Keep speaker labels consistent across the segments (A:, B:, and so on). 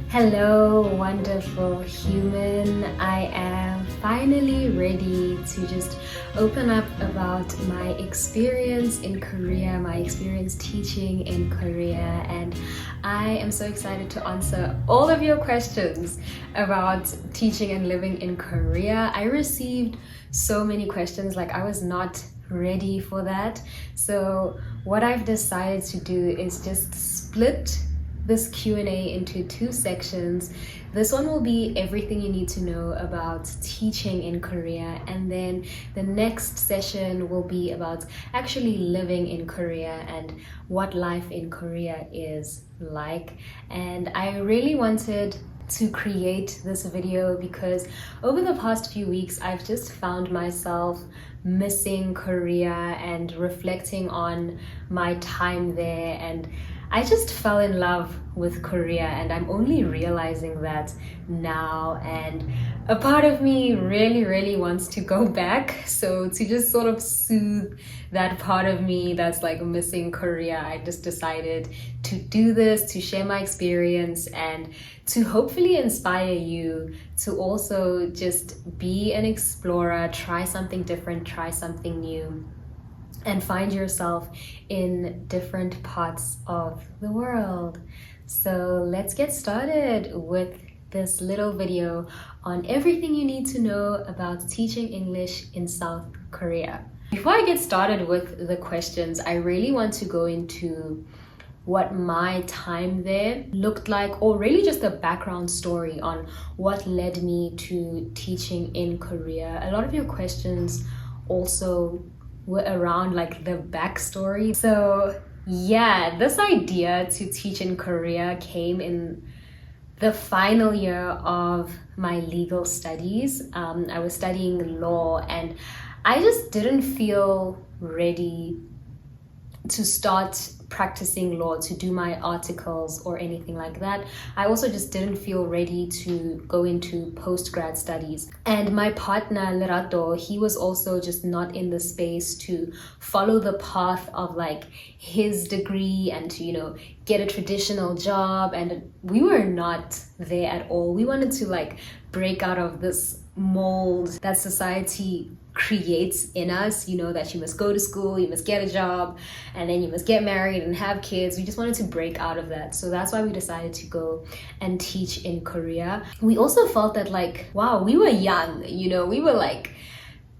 A: Hello, wonderful human. I am finally ready to just open up about my experience in Korea, my experience teaching in Korea, and I am so excited to answer all of your questions about teaching and living in Korea. I received so many questions, like I was not ready for that. So what I've decided to do is just split this Q&A into two sections. This one will be everything you need to know about teaching in Korea, and then the next session will be about actually living in Korea and what life in Korea is like. And I really wanted to create this video because over the past few weeks I've just found myself missing Korea and reflecting on my time there, and I just fell in love with Korea, and I'm only realizing that now, and a part of me really wants to go back. So to just sort of soothe that part of me that's like missing Korea, I just decided to do this, to share my experience and to hopefully inspire you to also just be an explorer, try something different, try something new, and find yourself in different parts of the world. So let's get started with this little video on everything you need to know about teaching English in South Korea. Before I get started with the questions, I really want to go into what my time there looked like, or really just a background story on what led me to teaching in Korea. A lot of your questions also were around like the backstory. So yeah, this idea to teach in Korea came in the final year of my legal studies. I was studying law, and I just didn't feel ready to start practicing law, to do my articles or anything like that. I also just didn't feel ready to go into post-grad studies. And my partner, Lerato, he was also just not in the space to follow the path of like his degree and to, get a traditional job. And we were not there at all. We wanted to like break out of this mold that society creates in us, that you must go to school, you must get a job, and then you must get married and have kids. We just wanted to break out of that. So that's why we decided to go and teach in Korea. We also felt that like, wow, we were young, we were like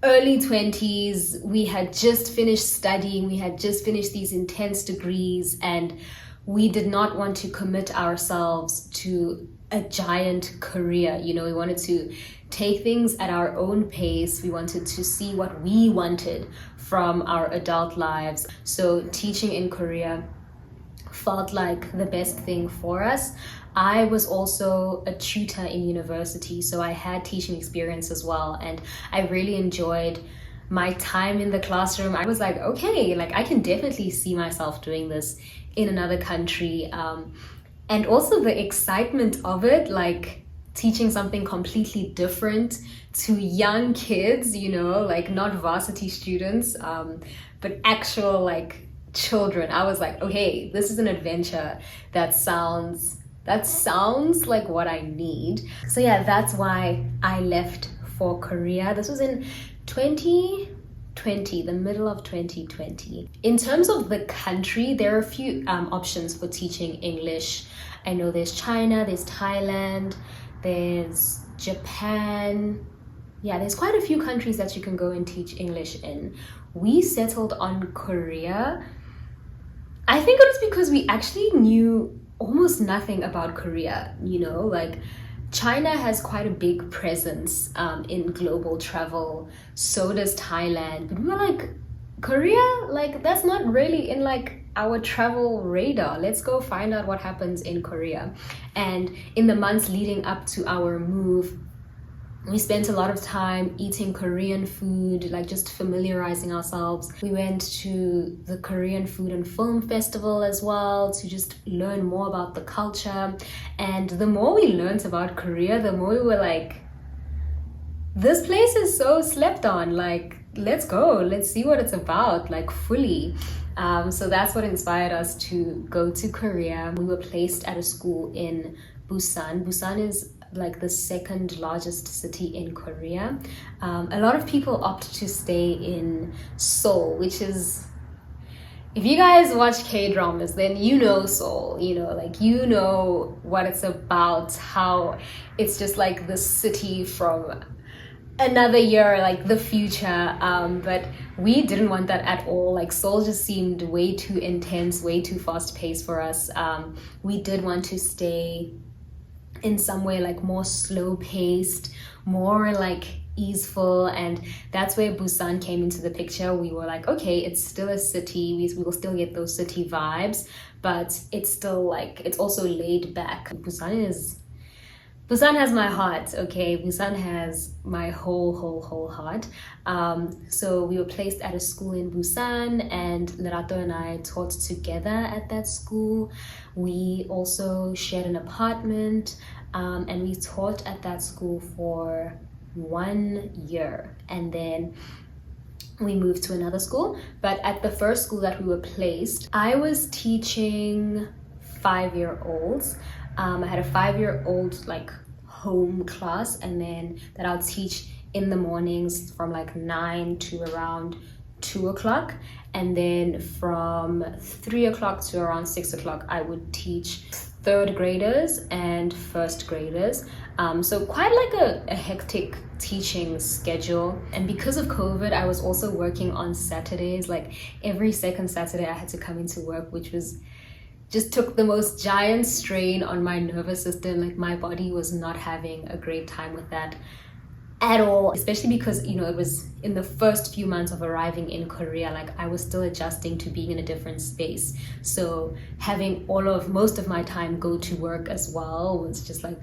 A: early 20s. We had just finished studying, we had just finished these intense degrees, and we did not want to commit ourselves to a giant career. We wanted to take things at our own pace. We wanted to see what we wanted from our adult lives. So teaching in Korea felt like the best thing for us. I was also a tutor in university, so I had teaching experience as well, and I really enjoyed my time in the classroom. I was like, okay, like I can definitely see myself doing this in another country. And also the excitement of it, like teaching something completely different to young kids, like not varsity students, but actual like children. I was like, okay, this is an adventure that sounds like what I need. So yeah, that's why I left for Korea. This was in 2020, the middle of 2020. In terms of the country, there are a few options for teaching English. I know there's China, there's Thailand, there's Japan. Yeah, there's quite a few countries that you can go and teach English in. We settled on Korea. I think it was because we actually knew almost nothing about Korea, like China has quite a big presence in global travel. So does Thailand. But we were like, Korea, like that's not really in like our travel radar. Let's go find out what happens in Korea. And in the months leading up to our move, we spent a lot of time eating Korean food, like just familiarizing ourselves. We went to the Korean Food and Film Festival as well to just learn more about the culture. And the more we learned about Korea, the more we were like, this place is so slept on, like let's go, let's see what it's about, like fully. So that's what inspired us to go to Korea. We were placed at a school in Busan. Busan is like the second largest city in Korea. A lot of people opt to stay in Seoul, which is, if you guys watch K-dramas, then you know Seoul, like you know what it's about, how it's just like the city from another year, like the future. But we didn't want that at all. Like Seoul just seemed way too intense, way too fast paced for us. We did want to stay in somewhere like more slow paced, more like easeful, and that's where Busan came into the picture. We were like, okay, it's still a city, we will still get those city vibes, but it's still like, it's also laid back. Busan has my heart, okay? Busan has my whole heart. So we were placed at a school in Busan, and Lerato and I taught together at that school. We also shared an apartment, and we taught at that school for 1 year. And then we moved to another school. But at the first school that we were placed, I was teaching 5-year-olds. I had a 5-year-old like home class, and then that I'll teach in the mornings from like 9 to around 2 o'clock, and then from 3 o'clock to around 6 o'clock I would teach third graders and first graders. So quite like a hectic teaching schedule. And because of COVID, I was also working on Saturdays. Like every second Saturday I had to come into work, which was just took the most giant strain on my nervous system. Like my body was not having a great time with that at all, especially because it was in the first few months of arriving in Korea. Like I was still adjusting to being in a different space, so having most of my time go to work as well was just like,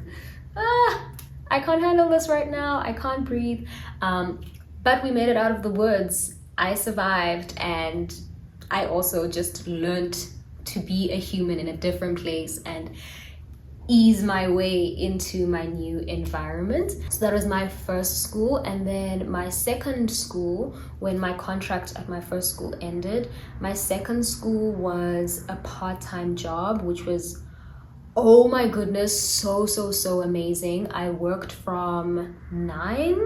A: I can't handle this right now, I can't breathe. But we made it out of the woods. I survived, and I also just learned to be a human in a different place and ease my way into my new environment. So that was my first school. And then my second school, when my contract at my first school ended, my second school was a part-time job, which was, oh my goodness, so amazing. I worked from 9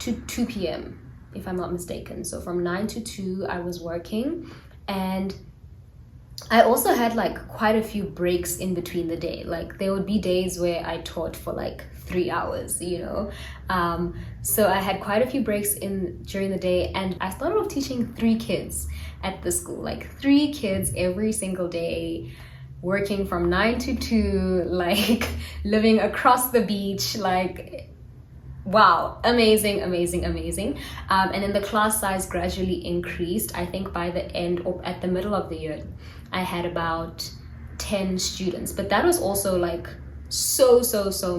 A: to 2 p.m. if I'm not mistaken. So from 9 to 2 I was working, and I also had like quite a few breaks in between the day. Like there would be days where I taught for like 3 hours, so I had quite a few breaks during the day, and I started off teaching 3 kids at the school, like 3 kids every single day, working from 9 to 2, like living across the beach, like wow, amazing. And then the class size gradually increased. I think by the end or at the middle of the year I had about 10 students, but that was also like so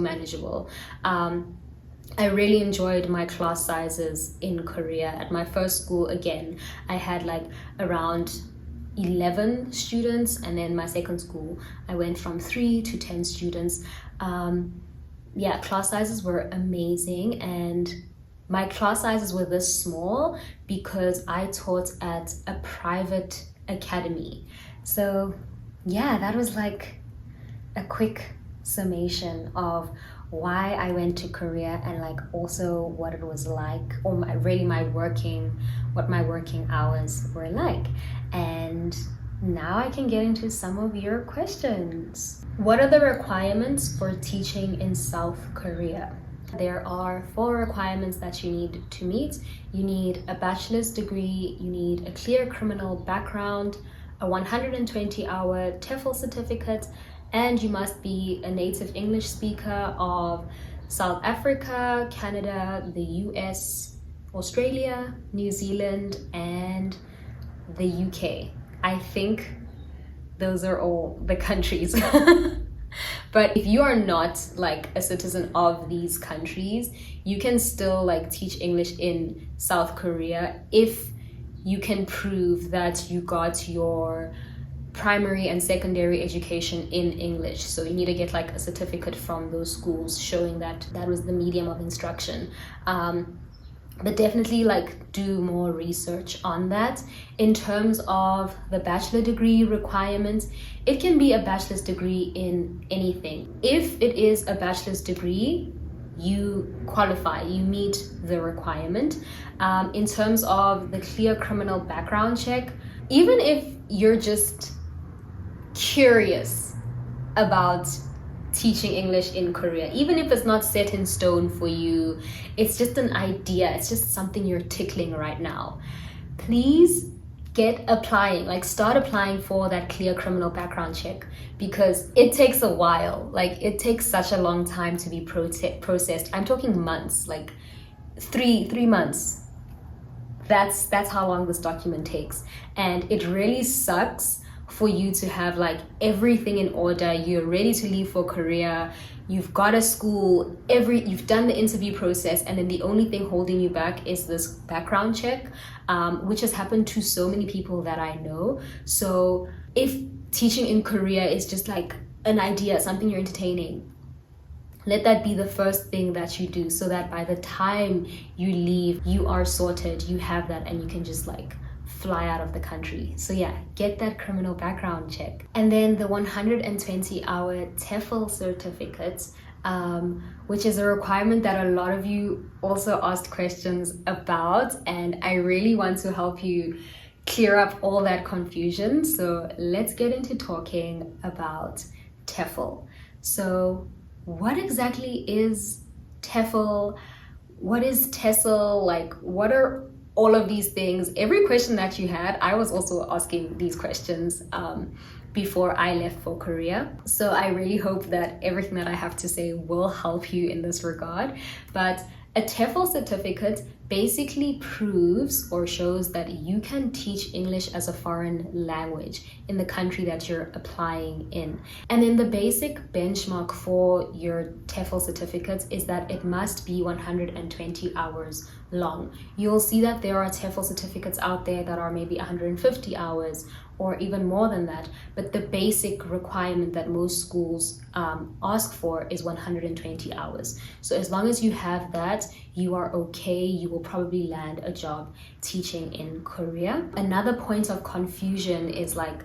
A: manageable. I really enjoyed my class sizes in Korea. At my first school, again, I had like around 11 students, and then my second school I went from 3 to 10 students. Class sizes were amazing, and my class sizes were this small because I taught at a private academy. So yeah, that was like a quick summation of why I went to Korea, and like also what it was like, or what my working hours were like. And now I can get into some of your questions. What are the requirements for teaching in South Korea? There are 4 requirements that you need to meet. You need a bachelor's degree, you need a clear criminal background, a 120-hour TEFL certificate, and you must be a native English speaker of South Africa, Canada, the US, Australia, New Zealand, and the UK. I think those are all the countries. But if you are not like a citizen of these countries, you can still like teach English in South Korea if you can prove that you got your primary and secondary education in English. So you need to get like a certificate from those schools showing that that was the medium of instruction. but definitely like do more research on that. In terms of the bachelor degree requirements, it can be a bachelor's degree in anything. If it is a bachelor's degree, you qualify, you meet the requirement. In terms of the clear criminal background check, even if you're just curious about teaching English in Korea, even if it's not set in stone for you, it's just an idea, it's just something you're tickling right now, please get applying, like start applying for that clear criminal background check, because it takes a while. Like it takes such a long time to be processed. I'm talking months, like three months. That's how long this document takes, and it really sucks for you to have like everything in order. You're ready to leave for Korea, you've got a school, you've done the interview process, and then the only thing holding you back is this background check, which has happened to so many people that I know. So if teaching in Korea is just like an idea, something you're entertaining, let that be the first thing that you do, so that by the time you leave, you are sorted, you have that, and you can just like fly out of the country. So yeah, get that criminal background check. And then the 120-hour TEFL certificate, which is a requirement that a lot of you also asked questions about, and I really want to help you clear up all that confusion. So let's get into talking about TEFL. So what exactly is TEFL? What is TESL? Like, what are all of these things? Every question that you had, I was also asking these questions before I left for Korea. So I really hope that everything that I have to say will help you in this regard. But a TEFL certificate basically proves or shows that you can teach English as a foreign language in the country that you're applying in. And then the basic benchmark for your TEFL certificates is that it must be 120 hours long. You'll see that there are TEFL certificates out there that are maybe 150 hours or even more than that, but the basic requirement that most schools ask for is 120 hours. So as long as you have that, you are okay. You will probably land a job teaching in Korea. Another point of confusion is like,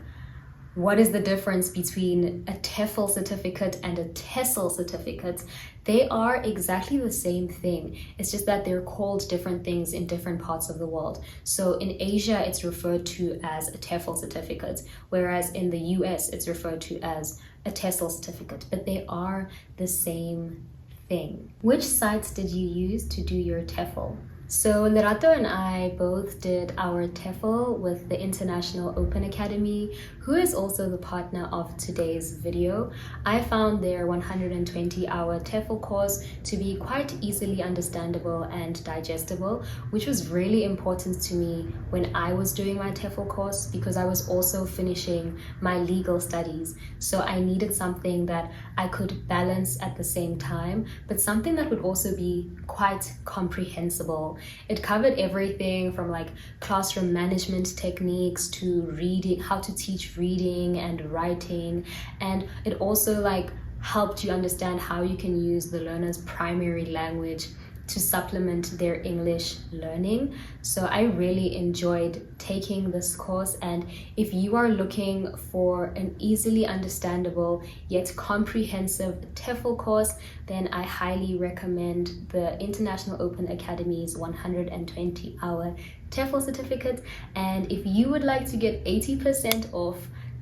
A: what is the difference between a TEFL certificate and a TESL certificate? They are exactly the same thing. It's just that they're called different things in different parts of the world. So in Asia, it's referred to as a TEFL certificate, whereas in the US, it's referred to as a TESL certificate, but they are the same thing. Which sites did you use to do your TEFL? So Lerato and I both did our TEFL with the International Open Academy, who is also the partner of today's video. I found their 120-hour TEFL course to be quite easily understandable and digestible, which was really important to me when I was doing my TEFL course, because I was also finishing my legal studies. So I needed something that I could balance at the same time, but something that would also be quite comprehensible. It covered everything from like classroom management techniques to reading, how to teach reading and writing, and it also like helped you understand how you can use the learner's primary language to supplement their English learning. So I really enjoyed taking this course, and if you are looking for an easily understandable yet comprehensive TEFL course, then I highly recommend the International Open Academy's 120-hour TEFL certificate. And if you would like to get 80% off,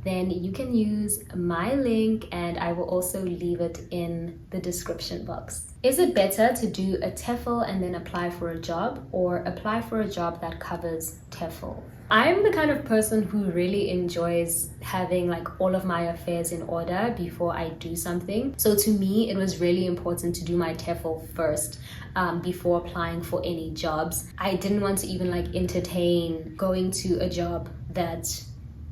A: then you can use my link, and I will also leave it in the description box. Is it better to do a TEFL and then apply for a job, or apply for a job that covers TEFL? I'm the kind of person who really enjoys having like all of my affairs in order before I do something. So to me, it was really important to do my TEFL first before applying for any jobs. I didn't want to even like entertain going to a job that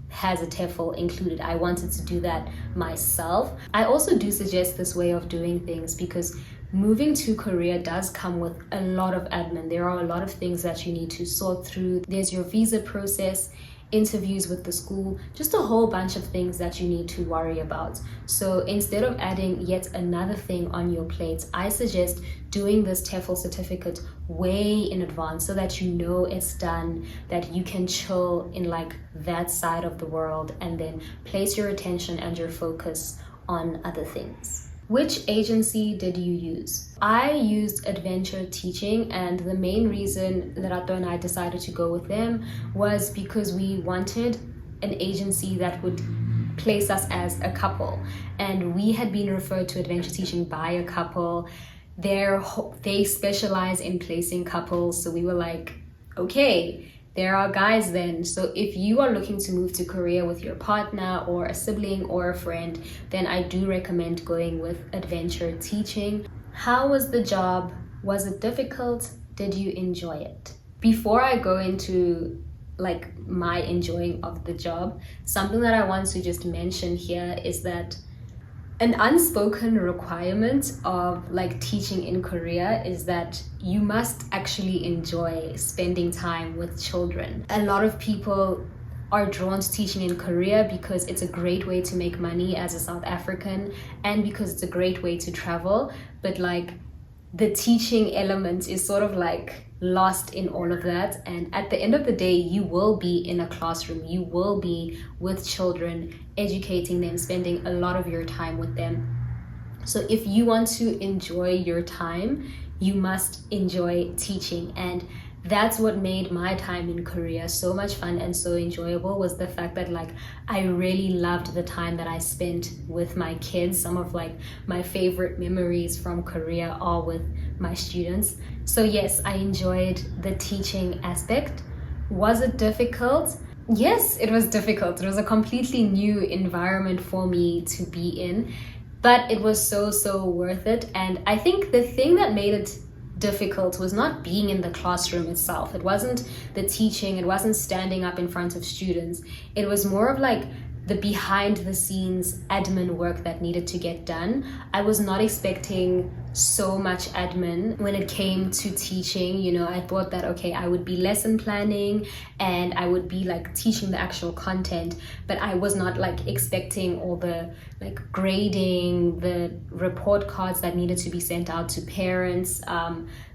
A: has a TEFL included. I wanted to do that myself. I also do suggest this way of doing things because moving to Korea does come with a lot of admin. There are a lot of things that you need to sort through. There's your visa process. interviews with the school, just a whole bunch of things that you need to worry about. So instead of adding yet another thing on your plate, I suggest doing this TEFL certificate way in advance so that you know it's done, that you can chill in like that side of the world and then place your attention and your focus on other things. Which agency did you use? I used Adventure Teaching, and the main reason that Rato and I decided to go with them was because we wanted an agency that would place us as a couple, and we had been referred to Adventure Teaching by a couple. They specialize in placing couples, so we were like, okay, there are guys then. So if you are looking to move to Korea with your partner or a sibling or a friend, then I do recommend going with Adventure Teaching. How was the job? Was it difficult? Did you enjoy it? Before I go into like my enjoying of the job, something that I want to just mention here is that an unspoken requirement of like teaching in Korea is that you must actually enjoy spending time with children. A lot of people are drawn to teaching in Korea because it's a great way to make money as a South African and because it's a great way to travel, but like the teaching element is sort of like lost in all of that. And at the end of the day, you will be in a classroom, you will be with children, educating them, spending a lot of your time with them. So if you want to enjoy your time, you must enjoy teaching. And that's what made my time in Korea so much fun and so enjoyable, was the fact that like I really loved the time that I spent with my kids. Some of like my favorite memories from Korea are with my students. So yes, I enjoyed the teaching aspect. Was it difficult? Yes, it was difficult. It was a completely new environment for me to be in, but it was so worth it. And I think the thing that made it difficult was not being in the classroom itself. It wasn't the teaching, it wasn't standing up in front of students. It was more of like the behind the scenes admin work that needed to get done. I was not expecting so much admin when it came to teaching. You know, I thought that, okay, I would be lesson planning and I would be like teaching the actual content, but I was not like expecting all the like grading, the report cards that needed to be sent out to parents,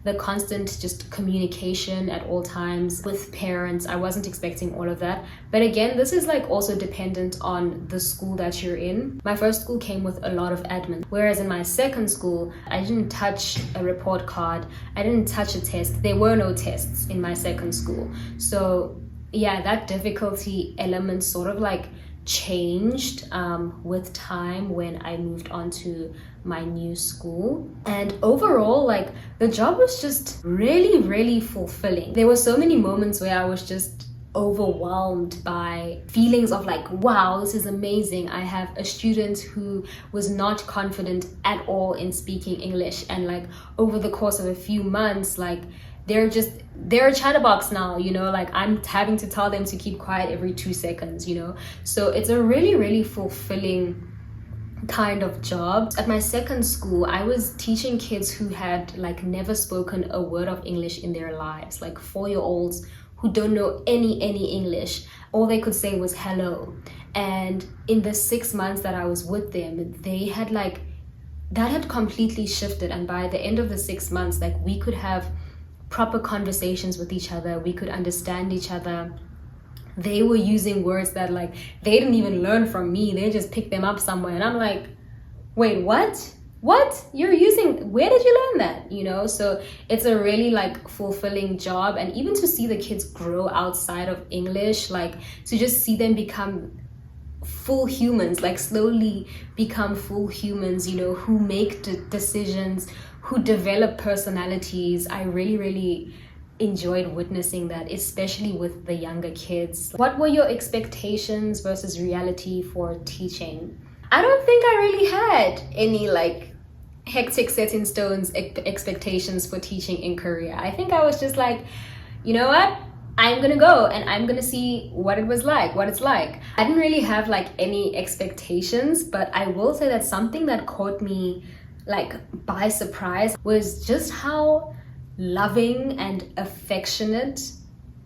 A: the constant just communication at all times with parents. I wasn't expecting all of that. But again, this is like also dependent on the school that you're in. My first school came with a lot of admin, whereas in my second school, I didn't touch a report card, I didn't touch a test. There were no tests in my second school. So yeah, that difficulty element sort of like changed with time when I moved on to my new school. And overall, like the job was just really fulfilling. There were so many moments where I was just overwhelmed by feelings of like, wow, this is amazing. I have a student who was not confident at all in speaking English, and like over the course of a few months, like they're a chatterbox now, you know, like I'm having to tell them to keep quiet every 2 seconds, you know. So it's a really fulfilling kind of job. At my second school, I was teaching kids who had like never spoken a word of English in their lives, like 4-year-olds who don't know any English. All they could say was hello. And in the 6 months that I was with them, they had like, that had completely shifted. And by the end of the 6 months, like we could have proper conversations with each other, we could understand each other. They were using words that like they didn't even learn from me, they just picked them up somewhere, and I'm like, wait, what you're using, where did you learn that, you know? So it's a really like fulfilling job. And even to see the kids grow outside of English, like to just see them become full humans, like slowly become full humans, you know, who make decisions, who develop personalities. I really enjoyed witnessing that, especially with the younger kids. What were your expectations versus reality for teaching? I don't think I really had any like hectic set in stones expectations for teaching in Korea. I think I was just like, you know what? I'm gonna go and I'm gonna see what it's like. I didn't really have like any expectations, but I will say that something that caught me like by surprise was just how loving and affectionate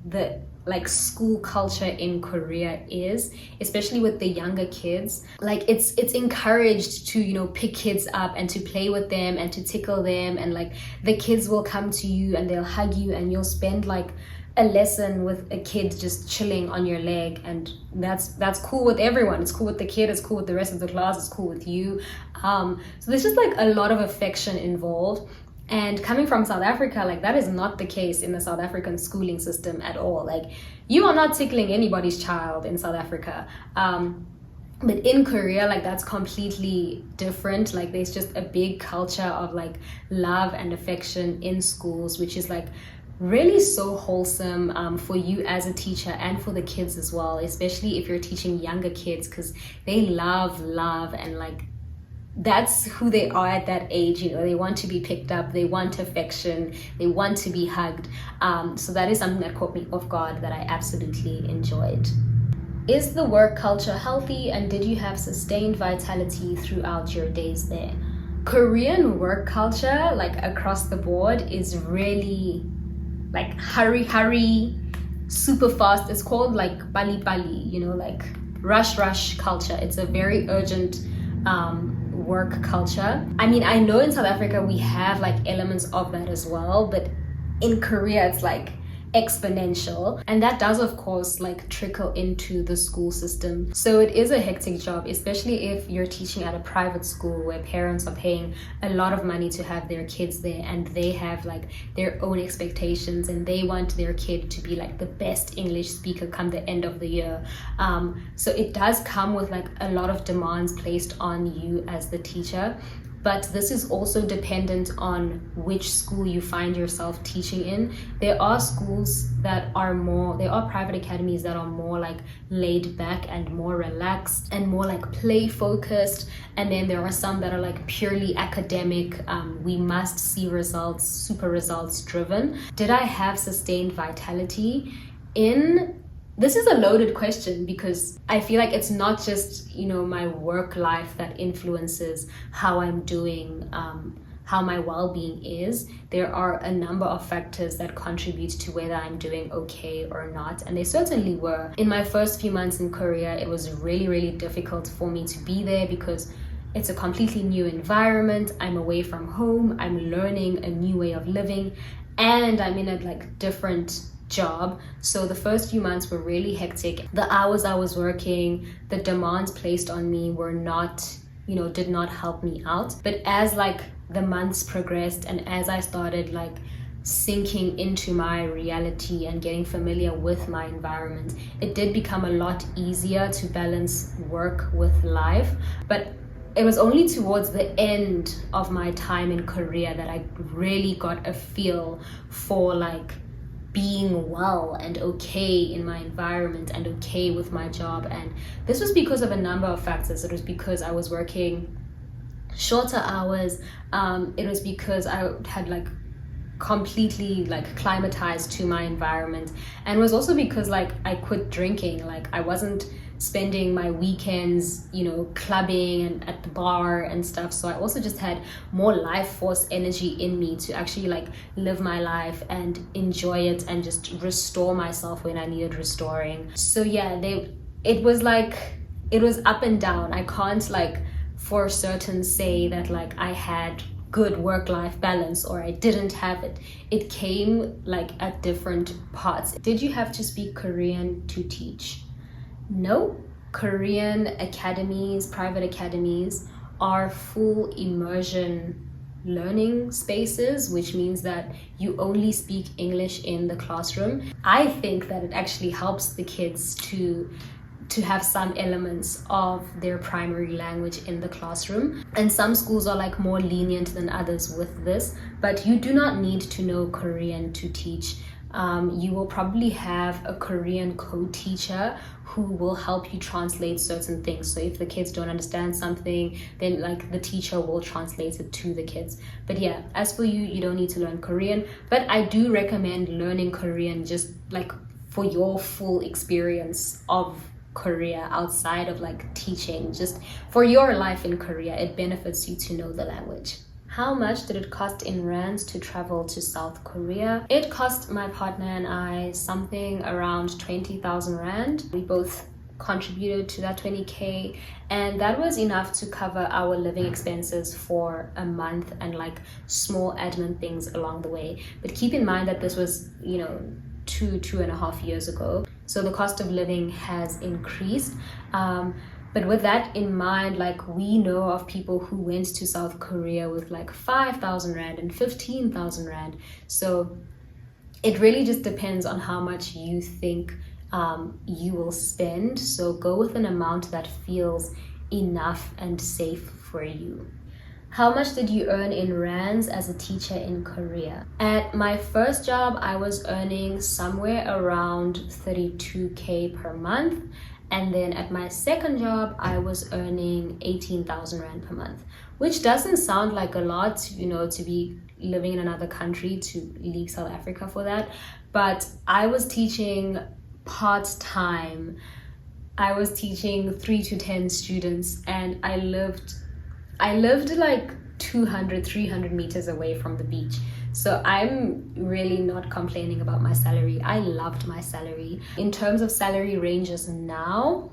A: the like school culture in Korea is, especially with the younger kids. Like it's encouraged to, you know, pick kids up and to play with them and to tickle them, and like the kids will come to you and they'll hug you, and you'll spend like a lesson with a kid just chilling on your leg, and that's cool with everyone. It's cool with the kid, it's cool with the rest of the class, it's cool with you. So there's just like a lot of affection involved. And coming from South Africa, like that is not the case in the South African schooling system at all. Like you are not tickling anybody's child in South Africa. But in Korea, like that's completely different. Like there's just a big culture of like love and affection in schools, which is like really so wholesome for you as a teacher and for the kids as well, especially if you're teaching younger kids, because they love and like that's who they are at that age. You know, they want to be picked up, they want affection, they want to be hugged. So that is something that caught me off guard that I absolutely enjoyed. Is the work culture healthy, and did you have sustained vitality throughout your days there? Korean work culture, like across the board, is really like hurry, super fast. It's called like bali, you know, like rush culture. It's a very urgent work culture. I mean, I know in South Africa we have like elements of that as well, but in Korea it's like exponential, and that does of course like trickle into the school system. So it is a hectic job, especially if you're teaching at a private school where parents are paying a lot of money to have their kids there, and they have like their own expectations, and they want their kid to be like the best English speaker come the end of the year. So it does come with like a lot of demands placed on you as the teacher. But this is also dependent on which school you find yourself teaching in. There are schools that are more, there are private academies that are more like laid back and more relaxed and more like play focused. And then there are some that are like purely academic. We must see results, super results driven. Did I have sustained vitality This is a loaded question, because I feel like it's not just, you know, my work life that influences how I'm doing, how my well-being is. There are a number of factors that contribute to whether I'm doing okay or not, and they certainly were. In my first few months in Korea, it was really difficult for me to be there because it's a completely new environment. I'm away from home, I'm learning a new way of living, and I'm in a like different job. So the first few months were really hectic. The hours I was working, the demands placed on me were not, you know, did not help me out. But as like the months progressed, and as I started like sinking into my reality and getting familiar with my environment, it did become a lot easier to balance work with life. But it was only towards the end of my time in Korea that I really got a feel for like being well and okay in my environment and okay with my job. And this was because of a number of factors. It was because I was working shorter hours. It was because I had like completely like climatized to my environment, and it was also because like I quit drinking. Like I wasn't spending my weekends, you know, clubbing and at the bar and stuff. So I also just had more life force energy in me to actually like live my life and enjoy it and just restore myself when I needed restoring. So yeah, it was up and down. I can't like for certain say that like I had good work-life balance or I didn't have it. It came like at different parts. Did you have to speak Korean to teach? No. Korean academies, private academies, are full immersion learning spaces, which means that you only speak English in the classroom. I think that it actually helps the kids to have some elements of their primary language in the classroom. And some schools are like more lenient than others with this, but you do not need to know Korean to teach. You will probably have a Korean co-teacher who will help you translate certain things. So if the kids don't understand something, then like the teacher will translate it to the kids. But yeah, as for you, you don't need to learn Korean, but I do recommend learning Korean just like for your full experience of Korea outside of like teaching. Just for your life in Korea, it benefits you to know the language. How much did it cost in rands to travel to South Korea? It cost my partner and I something around 20,000 rand. We both contributed to that 20k, and that was enough to cover our living expenses for a month and like small admin things along the way. But keep in mind that this was, you know, 2.5 years ago, so the cost of living has increased. But with that in mind, like, we know of people who went to South Korea with like 5,000 rand and 15,000 rand. So it really just depends on how much you think you will spend. So go with an amount that feels enough and safe for you. How much did you earn in rands as a teacher in Korea? At my first job, I was earning somewhere around 32k per month. And then at my second job, I was earning 18,000 rand per month, which doesn't sound like a lot, you know, to be living in another country, to leave South Africa for that. But I was teaching part-time. I was teaching 3 to 10 students, and I lived like 200-300 meters away from the beach. So I'm really not complaining about my salary. I loved my salary. In terms of salary ranges now,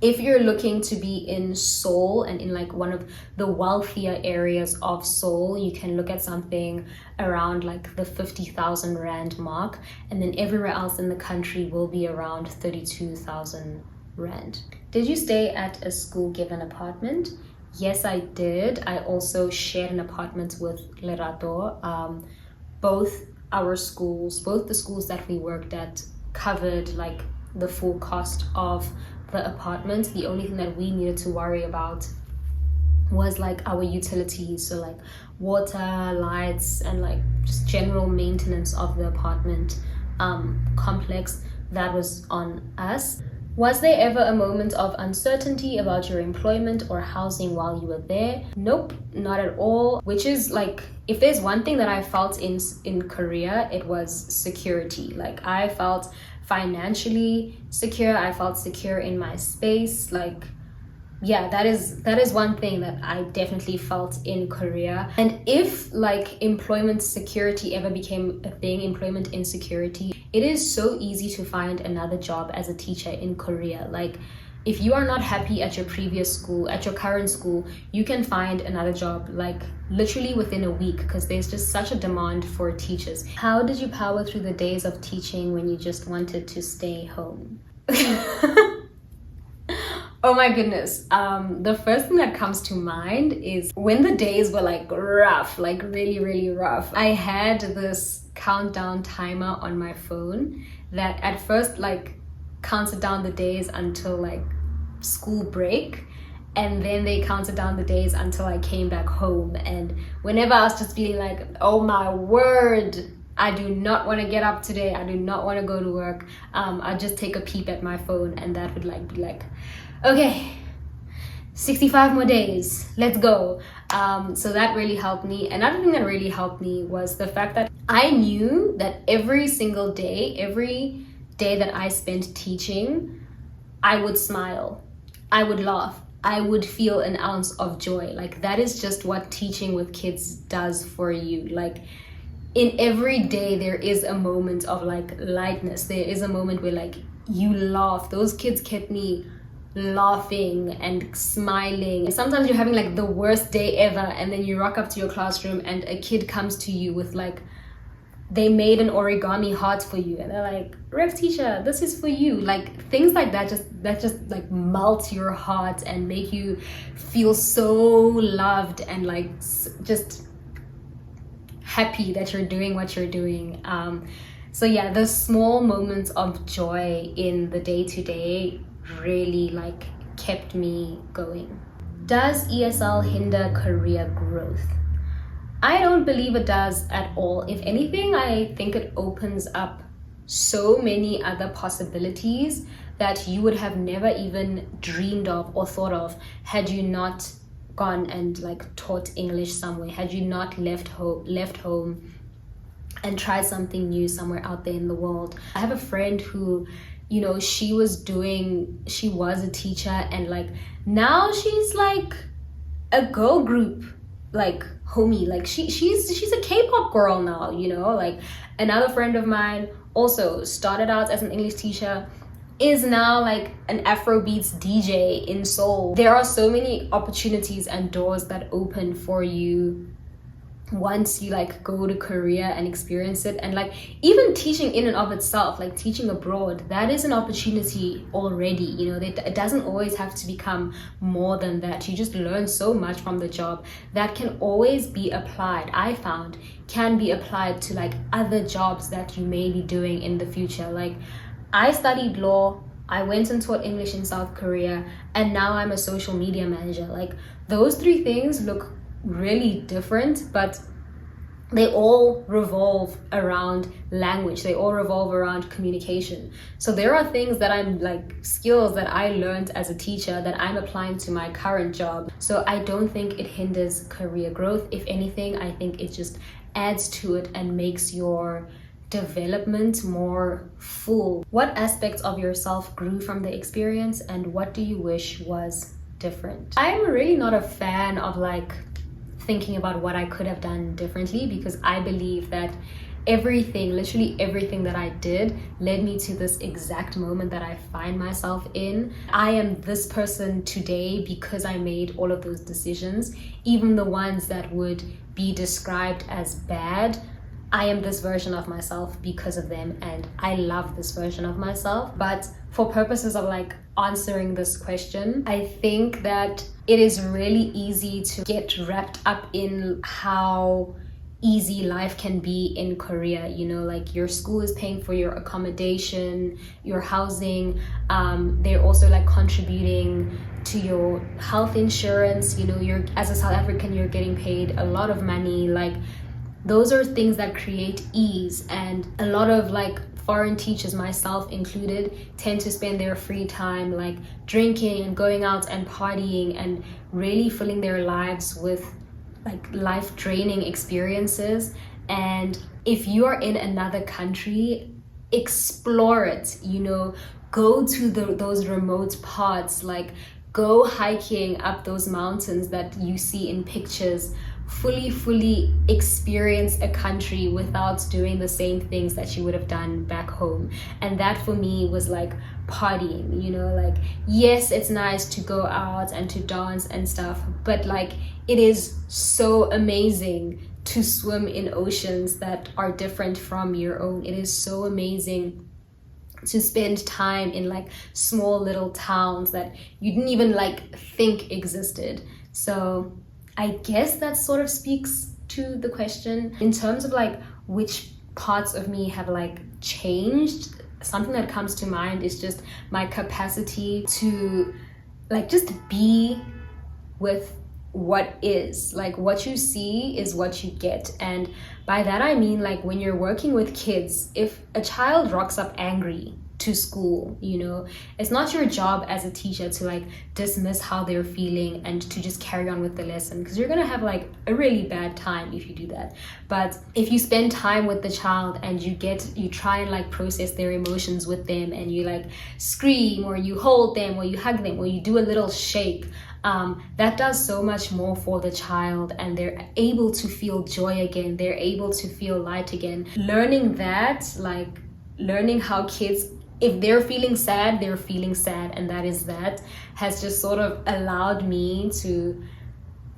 A: if you're looking to be in Seoul and in like one of the wealthier areas of Seoul, you can look at something around like the 50,000 rand mark, and then everywhere else in the country will be around 32,000 rand. Did you stay at a school given apartment? Yes, I did. I also shared an apartment with Lerato. Both the schools that we worked at covered like the full cost of the apartment. The only thing that we needed to worry about was like our utilities, so like water, lights, and like just general maintenance of the apartment complex. That was on us. Was there ever a moment of uncertainty about your employment or housing while you were there? Nope, not at all. Which is like, if there's one thing that I felt in Korea, it was security. Like, I felt financially secure. I felt secure in my space. Like, yeah, that is one thing that I definitely felt in Korea. And if like employment security ever became a thing, employment insecurity, it is so easy to find another job as a teacher in Korea. Like, if you are not happy at your previous school, at your current school, you can find another job like literally within a week, because there's just such a demand for teachers. How did you power through the days of teaching when you just wanted to stay home? Oh my goodness. The first thing that comes to mind is when the days were like rough, like really, really rough. I had this countdown timer on my phone that at first like counted down the days until like school break, and then they counted down the days until I came back home. And whenever I was just feeling like, oh my word, I do not want to get up today, I do not want to go to work, I'd just take a peep at my phone, and that would like be like, okay, 65 more days, let's go. So that really helped me. Another thing that really helped me was the fact that I knew that every single day, every day that I spent teaching, I would smile, I would laugh, I would feel an ounce of joy. Like, that is just what teaching with kids does for you. Like, in every day there is a moment of like lightness. There is a moment where like you laugh. Those kids kept me laughing and smiling. Sometimes you're having like the worst day ever, and then you rock up to your classroom and a kid comes to you with like, they made an origami heart for you, and they're like, Rev teacher, this is for you. Like, things like that just like melt your heart and make you feel so loved and like just happy that you're doing what you're doing. So yeah, the small moments of joy in the day-to-day really like kept me going. Does ESL hinder career growth? I don't believe it does at all. If anything, I think it opens up so many other possibilities that you would have never even dreamed of or thought of had you not gone and like taught English somewhere, had you not left home and tried something new somewhere out there in the world. I have a friend who, you know, she was a teacher, and like now she's like a girl group like homie, like she's a K-pop girl now, you know. Like another friend of mine also started out as an English teacher, is now like an Afrobeats DJ in Seoul. There are so many opportunities and doors that open for you once you like go to Korea and experience it. And like even teaching in and of itself, like teaching abroad, that is an opportunity already, you know. It doesn't always have to become more than that. You just learn so much from the job that can always be applied, I found, can be applied to like other jobs that you may be doing in the future. Like I studied law, I went and taught English in South Korea, and now I'm a social media manager. Like those three things look really different, but they all revolve around language. They all revolve around communication. So there are things that I'm like skills that I learned as a teacher that I'm applying to my current job. So I don't think it hinders career growth. If anything, I think it just adds to it and makes your development more full. What aspects of yourself grew from the experience, and what do you wish was different? I'm really not a fan of like thinking about what I could have done differently, because I believe that everything, literally everything that I did led me to this exact moment that I find myself in. I am this person today because I made all of those decisions, even the ones that would be described as bad. I am this version of myself because of them, and I love this version of myself. But for purposes of like answering this question, I think that it is really easy to get wrapped up in how easy life can be in Korea. You know, like your school is paying for your accommodation, your housing. They're also like contributing to your health insurance. You know, you're, as a South African, you're getting paid a lot of money. Like those are things that create ease, and a lot of like foreign teachers, myself included, tend to spend their free time like drinking and going out and partying and really filling their lives with like life draining experiences. And if you are in another country, explore it, you know, go to those remote parts, like go hiking up those mountains that you see in pictures. Fully experience a country without doing the same things that you would have done back home. And that for me was like partying, you know. Like yes, it's nice to go out and to dance and stuff, but like it is so amazing to swim in oceans that are different from your own. It is so amazing to spend time in like small little towns that you didn't even like think existed. So I guess that sort of speaks to the question. In terms of like which parts of me have like changed, something that comes to mind is just my capacity to like just be with what is. Like what you see is what you get. And by that I mean like when you're working with kids, if a child rocks up angry to school, you know, it's not your job as a teacher to like dismiss how they're feeling and to just carry on with the lesson, because you're gonna have like a really bad time if you do that. But if you spend time with the child and you try and like process their emotions with them, and you like scream or you hold them or you hug them or you do a little shake, that does so much more for the child, and they're able to feel joy again, they're able to feel light again. Learning that, like learning how kids, if they're feeling sad, they're feeling sad, and that is that, has just sort of allowed me to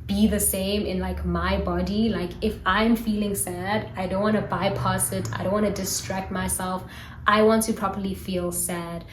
A: be the same in like my body. Like if I'm feeling sad, I don't want to bypass it, I don't want to distract myself, I want to properly feel sad.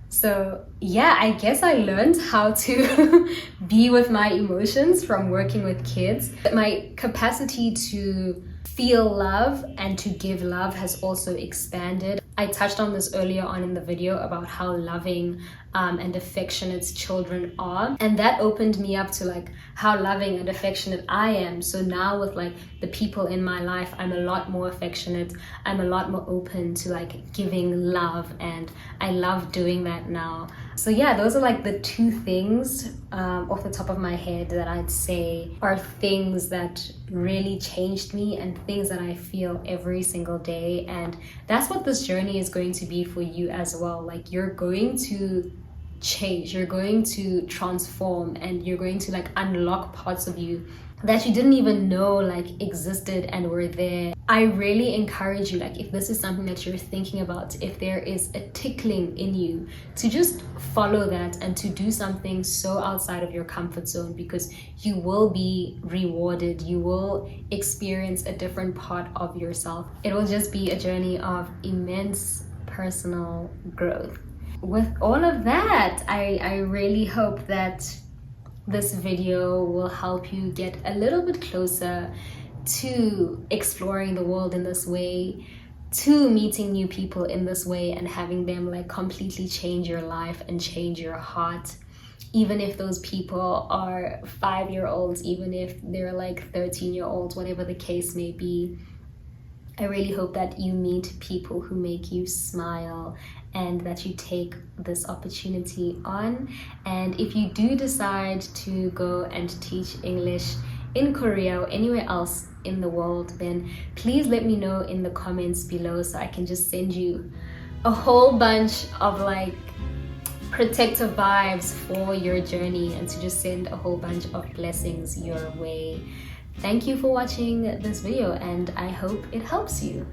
A: So yeah, I guess I learned how to be with my emotions from working with kids. My capacity to feel love and to give love has also expanded. I touched on this earlier on in the video about how loving and affectionate children are, and that opened me up to like how loving and affectionate I am. So now with like the people in my life, I'm a lot more affectionate, I'm a lot more open to like giving love, and I love doing that now. So yeah, those are like the two things off the top of my head that I'd say are things that really changed me and things that I feel every single day. And that's what this journey is going to be for you as well. Like you're going to change, you're going to transform, and you're going to like unlock parts of you that you didn't even know like existed and were there. I really encourage you, like if this is something that you're thinking about, if there is a tickling in you, to just follow that and to do something so outside of your comfort zone, because you will be rewarded. You will experience a different part of yourself. It will just be a journey of immense personal growth. With all of that, I really hope that this video will help you get a little bit closer to exploring the world in this way, to meeting new people in this way, and having them like completely change your life and change your heart. Even if those people are 5-year-olds, even if they're like 13-year-olds, whatever the case may be, I really hope that you meet people who make you smile and that you take this opportunity on. And if you do decide to go and teach English in Korea or anywhere else in the world, then please let me know in the comments below so I can just send you a whole bunch of like protective vibes for your journey, and to just send a whole bunch of blessings your way. Thank you for watching this video, and I hope it helps you.